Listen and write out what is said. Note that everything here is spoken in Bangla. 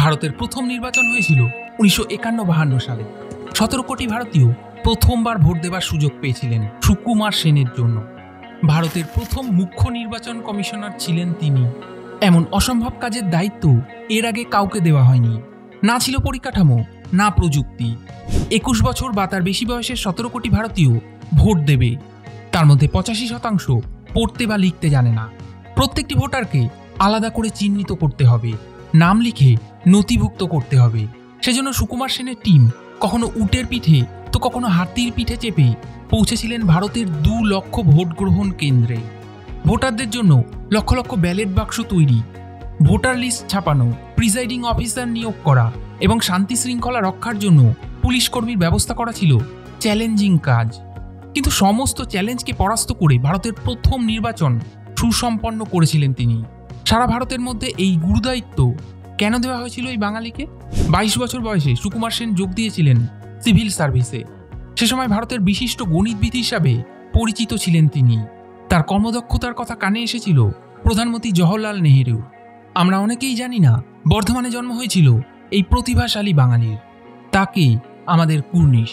ভারতের প্রথম নির্বাচন হয়েছিল 1951-52 সালে। 17 কোটি ভারতীয় প্রথমবার ভোট দেবার সুযোগ পেয়েছিলেন সুকুমার সেনের জন্য। ভারতের প্রথম মুখ্য নির্বাচন কমিশনার ছিলেন তিনি। এমন অসম্ভব কাজের দায়িত্ব এর আগে কাউকে দেওয়া হয়নি। না ছিল পরিকাঠামো, না প্রযুক্তি। 21 বছর বা তার বেশি বয়সের 17 কোটি ভারতীয় ভোট দেবে। তার মধ্যে 85% পড়তে বা লিখতে জানে না। প্রত্যেকটি ভোটারকে আলাদা করে চিহ্নিত করতে হবে, নাম লিখে নথিভুক্ত করতে হবে। সেজন্য সুকুমার সেনের টিম কখনো উটের পিঠে তো কখনো হাতির পিঠে চেপে পৌঁছেছিলেন ভারতের 2 লক্ষ ভোট গ্রহণ কেন্দ্রে। ভোটারদের জন্য লক্ষ লক্ষ ব্যালট বাক্স তৈরি, ভোটার লিস্ট ছাপানো, প্রিজাইডিং অফিসার নিয়োগ করা এবং শান্তি শৃঙ্খলা রক্ষার জন্য পুলিশ কর্মীর ব্যবস্থা করা ছিল চ্যালেঞ্জিং কাজ। কিন্তু সমস্ত চ্যালেঞ্জকে পরাস্ত করে ভারতের প্রথম নির্বাচন সুসম্পন্ন করেছিলেন তিনি। সারা ভারতের মধ্যে এই গুরুদায়িত্ব কেন দেওয়া হয়েছিল এই বাঙালিকে? 22 বছর বয়সে সুকুমার সেন যোগ দিয়েছিলেন সিভিল সার্ভিসে। সে সময় ভারতের বিশিষ্ট গণিতবিদ হিসাবে পরিচিত ছিলেন তিনি। তার কর্মদক্ষতার কথা কানে এসেছিল প্রধানমন্ত্রী জওহরলাল নেহেরুর। আমরা অনেকেই জানি না বর্ধমানে জন্ম হয়েছিল এই প্রতিভাশালী বাঙালির। তাকে আমাদের কুর্নিশ।